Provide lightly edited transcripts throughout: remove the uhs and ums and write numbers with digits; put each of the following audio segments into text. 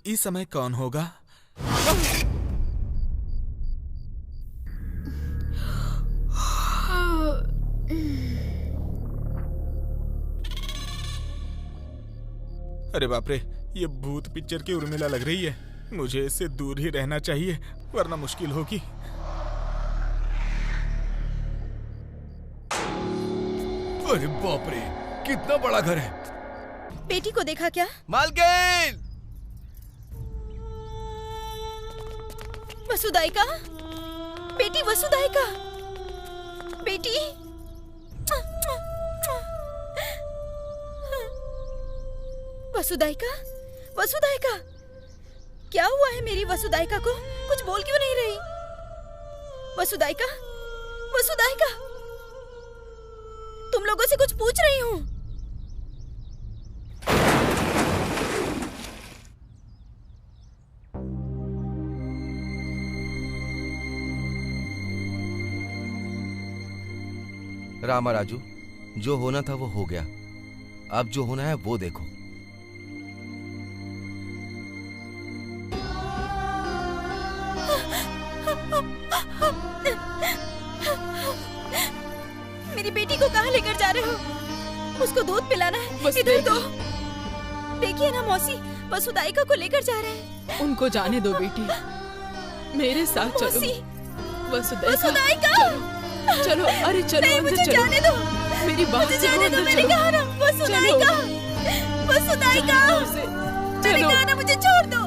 इस समय कौन होगा? अरे बाप रे, ये भूत पिक्चर की उर्मिला लग रही है। मुझे इससे दूर ही रहना चाहिए वरना मुश्किल होगी। अरे बाप रे, कितना बड़ा घर है। बेटी को देखा क्या? मालकिन! वसुदाइका, बेटी वसुदाइका, बेटी। वसुदाइका, वसुदाइका, क्या हुआ है मेरी वसुदाइका को? कुछ बोल क्यों नहीं रही? वसुदाइका, वसुदाइका, तुम लोगों से कुछ पूछ रही हूँ। रामा राजू, जो होना था वो हो गया। अब जो होना है वो देखो। मेरी बेटी को कहाँ लेकर जा रहे हो? उसको दूध पिलाना है। इधर दो। देखिए ना मौसी, वसुदाइका को लेकर जा रहे हैं। उनको जाने दो बेटी, मेरे साथ चलो। मौसी, वसुदाइका, चलो। अरे चलो, नहीं, अंदर मुझे चलो। जाने दो। मेरी बात मुझे सुनो, जाने दो। अंदर मैंने चलो। कहा ना, वसुदाइका, वसुदाइका, मैंने कहा ना, मुझे छोड़ दो।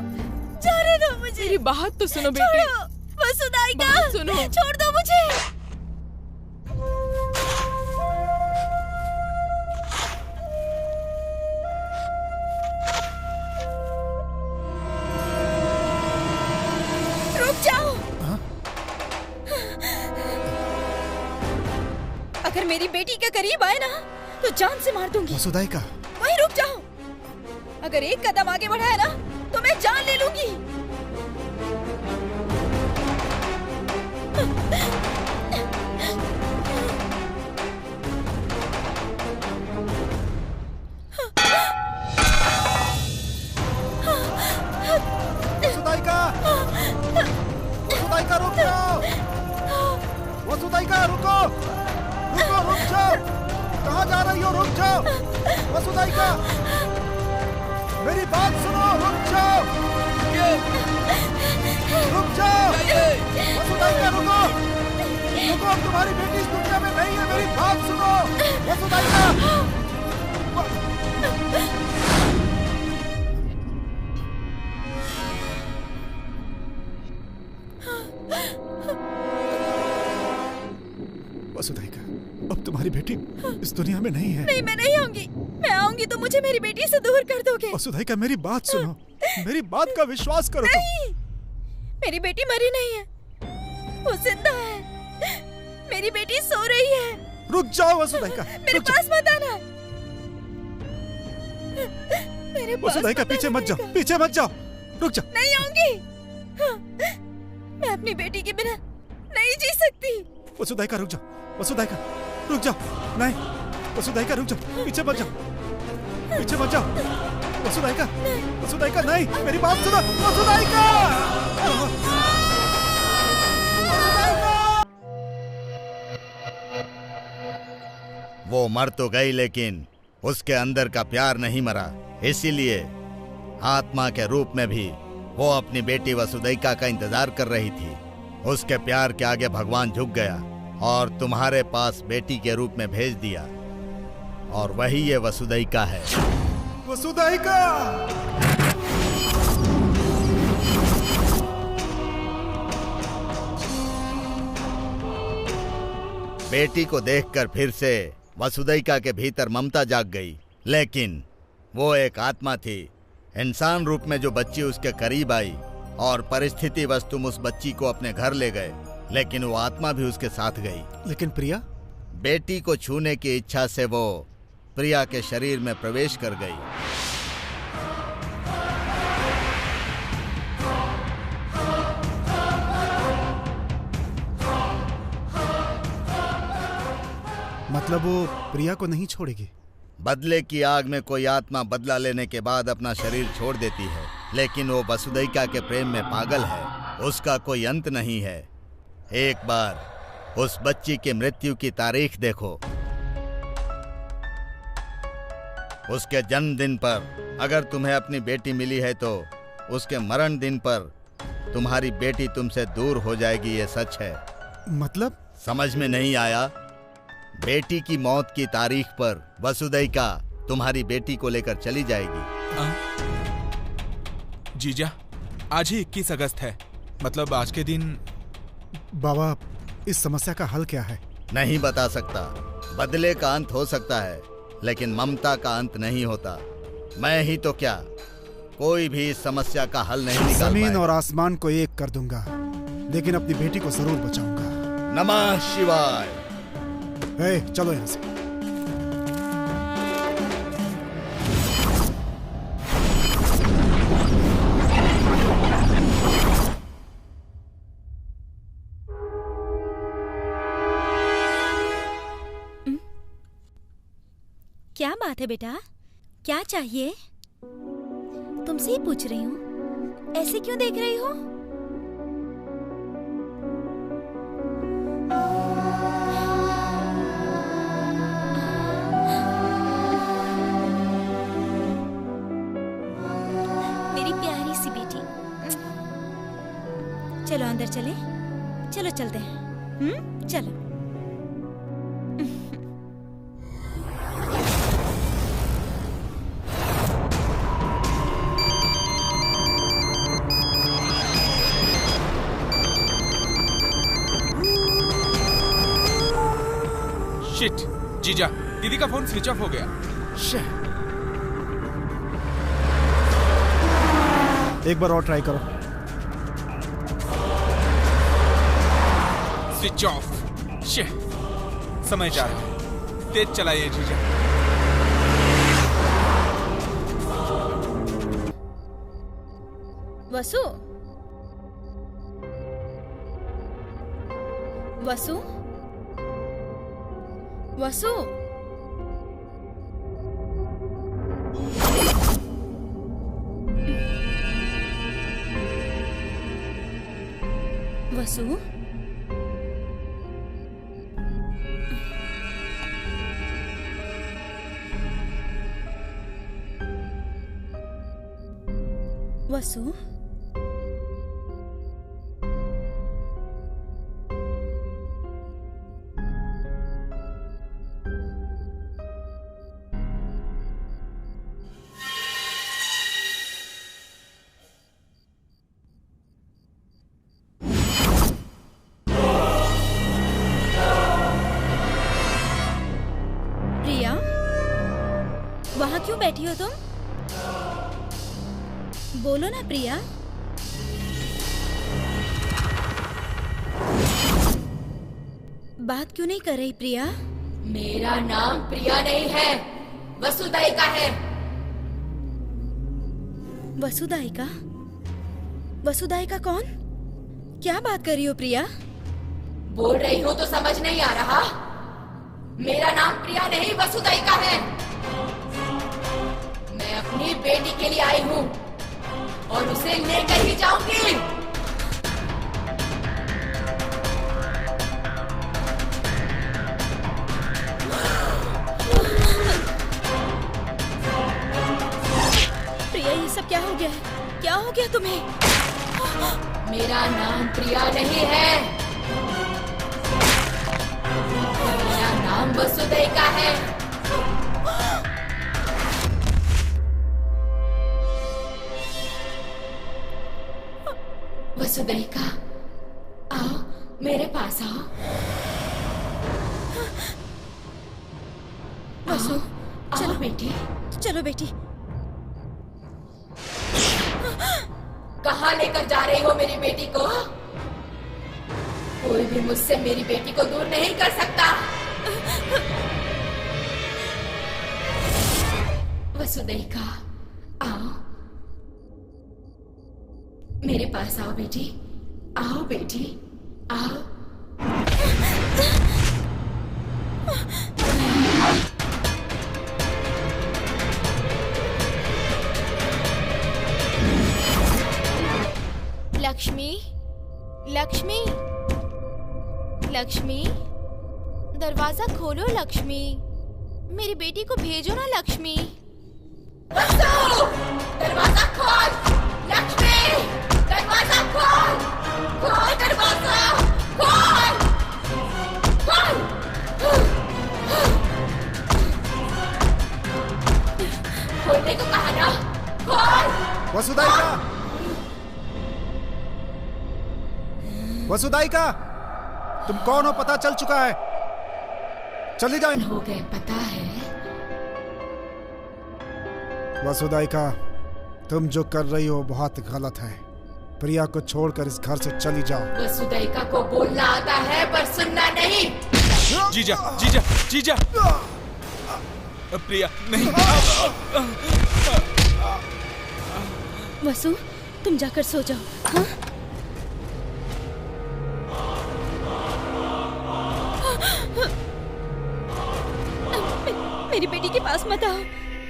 जाने दो मुझे। मेरी बात तो सुनो बेटी। छोड़ो, वसुदाइका, बात सुनो। छोड़ दो मुझे। रुक जाओ। अगर मेरी बेटी के करीब आए ना तो जान से मार दूंगी। वसुदाइका, वहीं रुक जाओ। अगर एक कदम आगे बढ़ाया ना तो मैं जान ले लूंगी। वसुदाइका, वसुदाइका रुक जाओ। वसुदाइका रुको, रुको, रुक जाओ। कहाँ जा रही हो? रुक जाओ। वसुदाइका, मेरी बात सुनो, रुक जाओ। रुक जाओ। वसुदाइका रुको, रुको। अब तुम्हारी बेटी इस दुनिया में नहीं है। मेरी बात सुनो वसुदाइका। वसुदाइका, अब तुम्हारी बेटी इस दुनिया में नहीं है। नहीं, मैं नहीं आऊंगी। मैं आऊंगी तो मुझे मेरी बेटी से दूर कर दोगे। वसुदाइका, मेरी बात सुनो, मेरी बात का विश्वास करो। नहीं, मेरी बेटी मरी नहीं है, वो जिंदा है। मेरी बेटी सो रही है। रुक जाओ वसुदाइका, मेरे पास मत आना। मेरे पास वसुदाइका, पीछे मत जाओ, पीछे मत जाओ। रुक जाओ। नहीं आऊंगी। मैं अपनी बेटी के बिना नहीं जी सकती। वसुदाइका रुक जाओ, वसुदाइका रुक जाओ। नहीं वसुदाइका रुक जाओ, पीछे मत जाओ, पीछे मत जाओ। वसुदाइका, वसुदाइका नहीं, मेरी बात सुनो। वसुदाइका, वो मर तो गई लेकिन उसके अंदर का प्यार नहीं मरा। इसीलिए आत्मा के रूप में भी वो अपनी बेटी वसुदैका का इंतजार कर रही थी। उसके प्यार के आगे भगवान झुक गया और तुम्हारे पास बेटी के रूप में भेज दिया, और वही ये वसुदैका है। वसुदैका, बेटी को देखकर फिर से वसुदैका के भीतर ममता जाग गई, लेकिन वो एक आत्मा थी। इंसान रूप में जो बच्ची उसके करीब आई और परिस्थिति वश तुम उस बच्ची को अपने घर ले गए, लेकिन वो आत्मा भी उसके साथ गई। लेकिन प्रिया? बेटी को छूने की इच्छा से वो प्रिया के शरीर में प्रवेश कर गई। मतलब वो प्रिया को नहीं छोड़ेगी? बदले की आग में कोई आत्मा बदला लेने के बाद अपना शरीर छोड़ देती है, लेकिन वो वसुदैका के प्रेम में पागल है। उसका कोई अंत नहीं है। एक बार उस बच्ची की मृत्यु की तारीख देखो। उसके जन्मदिन पर अगर तुम्हें अपनी बेटी मिली है तो उसके मरण दिन पर तुम्हारी बेटी तुमसे दूर हो जाएगी, ये सच है। मतलब? समझ में नहीं आया? बेटी की मौत की तारीख पर वसुदैका तुम्हारी बेटी को लेकर चली जाएगी। जीजा, आज ही 21 अगस्त है, मतलब आज के दिन। बाबा, इस समस्या का हल क्या है? नहीं बता सकता। बदले का अंत हो सकता है, लेकिन ममता का अंत नहीं होता। मैं ही तो क्या, कोई भी इस समस्या का हल नहीं निकाल जमीन पाएगा। और आसमान को एक कर दूंगा, लेकिन अपनी बेटी को जरूर बचाऊंगा। नमः शिवाय। चलो यहाँ से। क्या बात है बेटा, क्या चाहिए? तुमसे ही पूछ रही हूँ, ऐसे क्यों देख रही हो? मेरी प्यारी सी बेटी, चलो अंदर चले, चलो चलते हैं। चलो। शिट, जीजा, दीदी का फोन स्विच ऑफ हो गया। एक बार और ट्राई करो। Switch off. शिट, समय जा रहा है, तेज चलाइए जीजा। वसु, वसु, वसु, वसु, वसु, वहां क्यों बैठी हो तुम? बोलो ना प्रिया। बात क्यों नहीं कर रही प्रिया? मेरा नाम प्रिया नहीं है, वसुदैका है। वसुदैका? वसुदैका कौन? क्या बात कर रही हो प्रिया? बोल रही हूँ तो समझ नहीं आ रहा? मेरा नाम प्रिया नहीं वसुदैका है। मैं अपनी बेटी के लिए आई हूँ और उसे लेकर ही जाऊंगी। प्रिया, ये सब क्या हो गया है? क्या हो गया तुम्हें? मेरा नाम प्रिया नहीं है, मेरा नाम वसुदैका है। वसुदैका, आओ मेरे पास आओ। वसु, चलो बेटी। चलो बेटी। कहाँ लेकर जा रही हो मेरी बेटी को? कोई भी मुझसे मेरी बेटी को दूर नहीं कर सकता। वसुदैका, आओ मेरे पास आओ बेटी। आओ बेटी, आओ। दरवाजा खोलो लक्ष्मी, मेरी बेटी को भेजो ना लक्ष्मी। दरवाजा खोल लक्ष्मी, दरवाजा खोल, खोल दरवाजा, खोल, खोल। खोलने को कहा ना, खोल। वसुदाइका, वसुदाइका, तुम कौन हो पता चल चुका है, चली जाओ। हो गए पता है। वसुदाइका, तुम जो कर रही हो बहुत गलत है। प्रिया को छोड़कर इस घर से चली जाओ। वसुदैका को बोलना आता है पर सुनना नहीं। जीजा, जीजा, जीजा। प्रिया नहीं। वसु, तुम जाकर सो जाओ। हाँ? मेरी बेटी के पास मत आओ।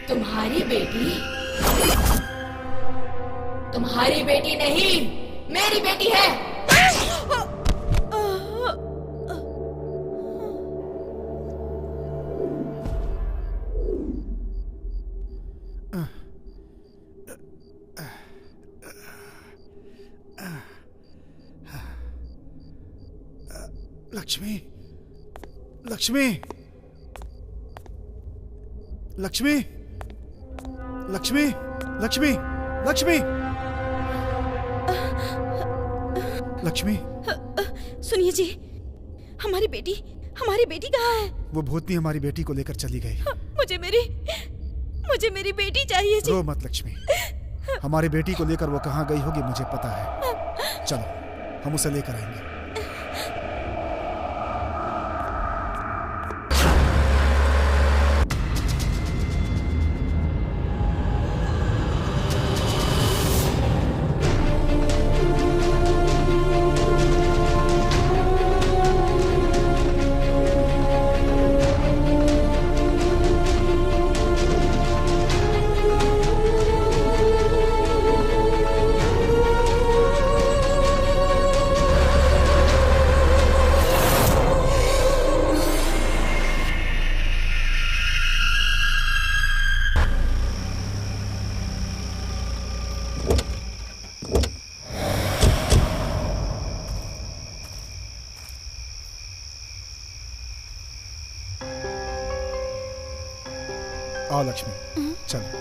तुम्हारी बेटी? तुम्हारी बेटी नहीं, मेरी बेटी है। लक्ष्मी, लक्ष्मी, लक्ष्मी, लक्ष्मी, लक्ष्मी, लक्ष्मी, लक्ष्मी। सुनिए जी, हमारी बेटी कहाँ है? वो भूतनी हमारी बेटी को लेकर चली गई। मुझे मेरी बेटी चाहिए जी। रो मत लक्ष्मी, हमारी बेटी को लेकर वो कहाँ गई होगी मुझे पता है। चलो हम उसे लेकर आएंगे। आओ लक्ष्मी, चलो।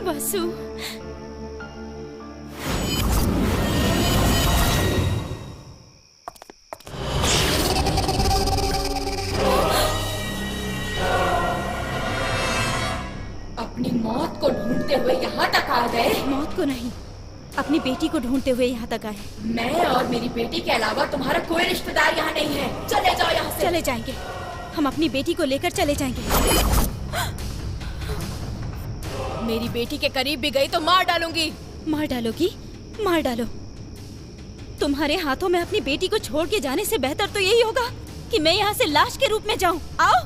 वसु, अपनी मौत को ढूंढते हुए यहाँ तक आ गए। मौत को नहीं, अपनी बेटी को ढूंढते हुए यहाँ तक आए। मैं और मेरी बेटी के अलावा तुम्हारा कोई रिश्तेदार यहाँ नहीं है। चले जाओ यहाँ से। चले जाएंगे, हम अपनी बेटी को लेकर चले जाएंगे। मेरी बेटी के करीब भी गई तो मार डालूंगी। मार डालोगी? मार डालो। तुम्हारे हाथों में अपनी बेटी को छोड़ के जाने से बेहतर तो यही होगा कि मैं यहाँ से लाश के रूप में जाऊँ। आओ।